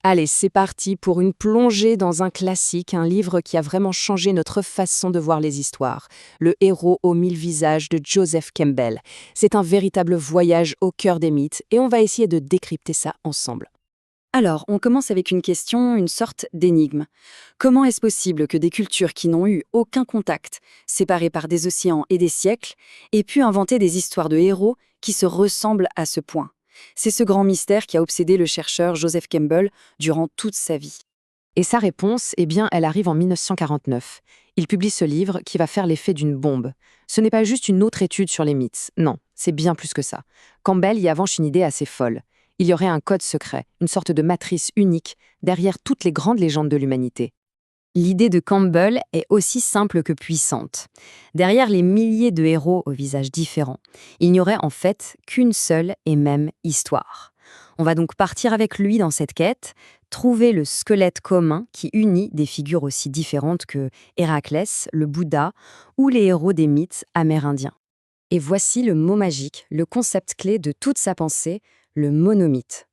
Allez, c'est parti pour une plongée dans un classique, un livre qui a vraiment changé notre façon de voir les histoires. Le héros aux mille visages de Joseph Campbell. C'est un véritable voyage au cœur des mythes et on va essayer de décrypter ça ensemble. Alors, on commence avec une question, une sorte d'énigme. Comment est-ce possible que des cultures qui n'ont eu aucun contact, séparées par des océans et des siècles, aient pu inventer des histoires de héros qui se ressemblent à ce point? C'est ce grand mystère qui a obsédé le chercheur Joseph Campbell durant toute sa vie. Et sa réponse, eh bien, elle arrive en 1949. Il publie ce livre qui va faire l'effet d'une bombe. Ce n'est pas juste une autre étude sur les mythes, non, c'est bien plus que ça. Campbell y avance une idée assez folle. Il y aurait un code secret, une sorte de matrice unique, derrière toutes les grandes légendes de l'humanité. L'idée de Campbell est aussi simple que puissante. Derrière les milliers de héros aux visages différents, il n'y aurait en fait qu'une seule et même histoire. On va donc partir avec lui dans cette quête, trouver le squelette commun qui unit des figures aussi différentes que Héraclès, le Bouddha ou les héros des mythes amérindiens. Et voici le mot magique, le concept clé de toute sa pensée, le monomythe.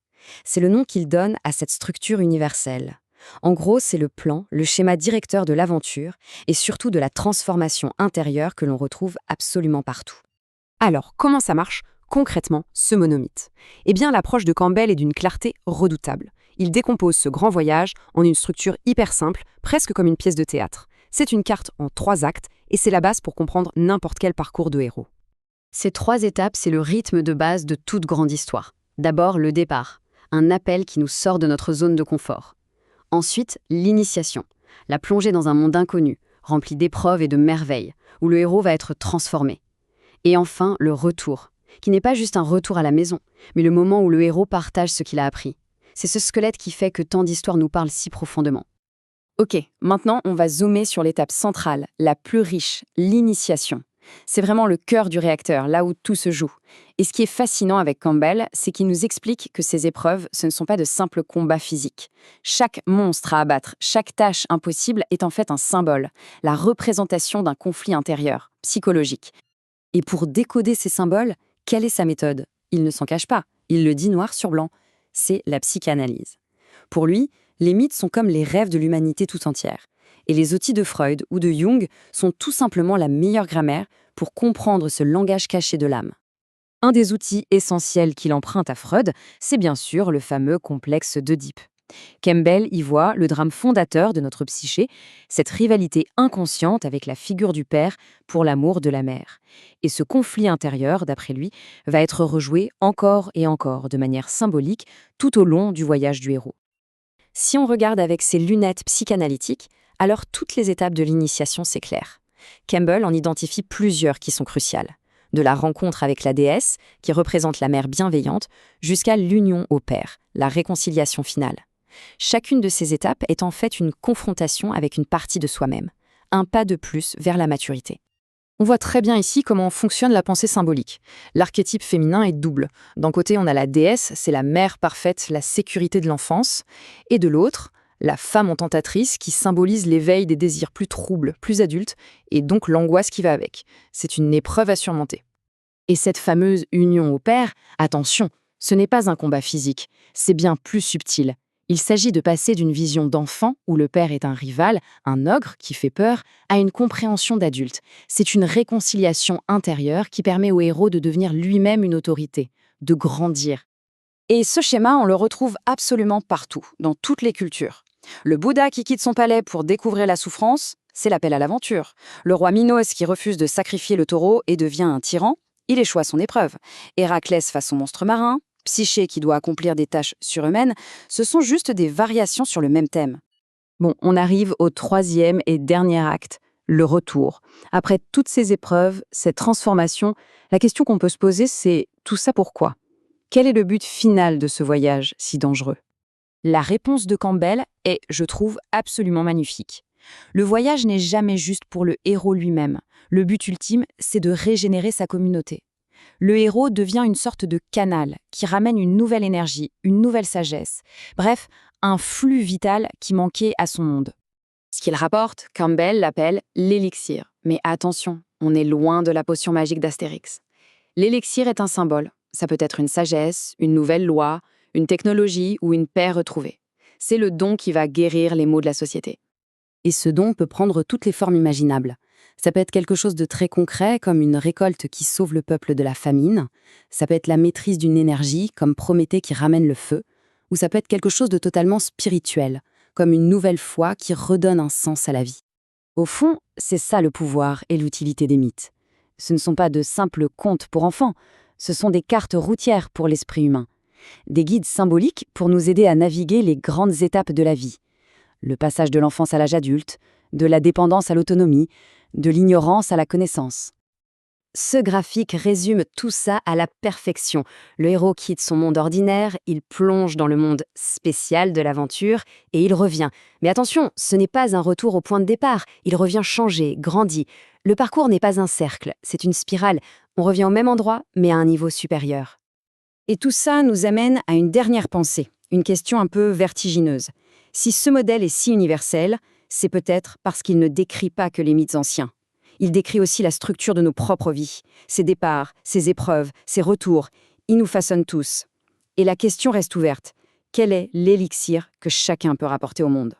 C'est le nom qu'il donne à cette structure universelle. En gros, c'est le plan, le schéma directeur de l'aventure et surtout de la transformation intérieure que l'on retrouve absolument partout. Alors, comment ça marche concrètement, ce monomythe? Eh bien, l'approche de Campbell est d'une clarté redoutable. Il décompose ce grand voyage en une structure hyper simple, presque comme une pièce de théâtre. C'est une carte en 3 actes et c'est la base pour comprendre n'importe quel parcours de héros. Ces 3 étapes, c'est le rythme de base de toute grande histoire. D'abord, le départ, un appel qui nous sort de notre zone de confort. Ensuite, l'initiation, la plongée dans un monde inconnu, rempli d'épreuves et de merveilles, où le héros va être transformé. Et enfin, le retour, qui n'est pas juste un retour à la maison, mais le moment où le héros partage ce qu'il a appris. C'est ce squelette qui fait que tant d'histoires nous parlent si profondément. Ok, maintenant on va zoomer sur l'étape centrale, la plus riche, l'initiation. C'est vraiment le cœur du réacteur, là où tout se joue. Et ce qui est fascinant avec Campbell, c'est qu'il nous explique que ces épreuves, ce ne sont pas de simples combats physiques. Chaque monstre à abattre, chaque tâche impossible est en fait un symbole, la représentation d'un conflit intérieur, psychologique. Et pour décoder ces symboles, quelle est sa méthode? Il ne s'en cache pas, il le dit noir sur blanc. C'est la psychanalyse. Pour lui, les mythes sont comme les rêves de l'humanité tout entière. Et les outils de Freud ou de Jung sont tout simplement la meilleure grammaire pour comprendre ce langage caché de l'âme. Un des outils essentiels qu'il emprunte à Freud, c'est bien sûr le fameux complexe d'Œdipe. Campbell y voit le drame fondateur de notre psyché, cette rivalité inconsciente avec la figure du père pour l'amour de la mère. Et ce conflit intérieur, d'après lui, va être rejoué encore et encore de manière symbolique tout au long du voyage du héros. Si on regarde avec ses lunettes psychanalytiques, alors toutes les étapes de l'initiation s'éclairent. Campbell en identifie plusieurs qui sont cruciales. De la rencontre avec la déesse, qui représente la mère bienveillante, jusqu'à l'union au père, la réconciliation finale. Chacune de ces étapes est en fait une confrontation avec une partie de soi-même, un pas de plus vers la maturité. On voit très bien ici comment fonctionne la pensée symbolique. L'archétype féminin est double. D'un côté, on a la déesse, c'est la mère parfaite, la sécurité de l'enfance, et de l'autre, la femme en tentatrice qui symbolise l'éveil des désirs plus troubles, plus adultes, et donc l'angoisse qui va avec. C'est une épreuve à surmonter. Et cette fameuse union au père, attention, ce n'est pas un combat physique, c'est bien plus subtil. Il s'agit de passer d'une vision d'enfant, où le père est un rival, un ogre qui fait peur, à une compréhension d'adulte. C'est une réconciliation intérieure qui permet au héros de devenir lui-même une autorité, de grandir. Et ce schéma, on le retrouve absolument partout, dans toutes les cultures. Le Bouddha qui quitte son palais pour découvrir la souffrance, c'est l'appel à l'aventure. Le roi Minos qui refuse de sacrifier le taureau et devient un tyran, il échoue à son épreuve. Héraclès face au monstre marin, Psyché qui doit accomplir des tâches surhumaines, ce sont juste des variations sur le même thème. Bon, on arrive au 3e et dernier acte, le retour. Après toutes ces épreuves, cette transformation, la question qu'on peut se poser, c'est tout ça pourquoi? Quel est le but final de ce voyage si dangereux? La réponse de Campbell est, je trouve, absolument magnifique. Le voyage n'est jamais juste pour le héros lui-même. Le but ultime, c'est de régénérer sa communauté. Le héros devient une sorte de canal qui ramène une nouvelle énergie, une nouvelle sagesse. Bref, un flux vital qui manquait à son monde. Ce qu'il rapporte, Campbell l'appelle l'élixir. Mais attention, on est loin de la potion magique d'Astérix. L'élixir est un symbole. Ça peut être une sagesse, une nouvelle loi, une technologie ou une paix retrouvée. C'est le don qui va guérir les maux de la société. Et ce don peut prendre toutes les formes imaginables. Ça peut être quelque chose de très concret, comme une récolte qui sauve le peuple de la famine. Ça peut être la maîtrise d'une énergie, comme Prométhée qui ramène le feu. Ou ça peut être quelque chose de totalement spirituel, comme une nouvelle foi qui redonne un sens à la vie. Au fond, c'est ça le pouvoir et l'utilité des mythes. Ce ne sont pas de simples contes pour enfants, ce sont des cartes routières pour l'esprit humain. Des guides symboliques pour nous aider à naviguer les grandes étapes de la vie. Le passage de l'enfance à l'âge adulte, de la dépendance à l'autonomie, de l'ignorance à la connaissance. Ce graphique résume tout ça à la perfection. Le héros quitte son monde ordinaire, il plonge dans le monde spécial de l'aventure et il revient. Mais attention, ce n'est pas un retour au point de départ, il revient changé, grandi. Le parcours n'est pas un cercle, c'est une spirale. On revient au même endroit, mais à un niveau supérieur. Et tout ça nous amène à une dernière pensée, une question un peu vertigineuse. Si ce modèle est si universel, c'est peut-être parce qu'il ne décrit pas que les mythes anciens. Il décrit aussi la structure de nos propres vies, ses départs, ses épreuves, ses retours. Il nous façonne tous. Et la question reste ouverte. Quel est l'élixir que chacun peut rapporter au monde ?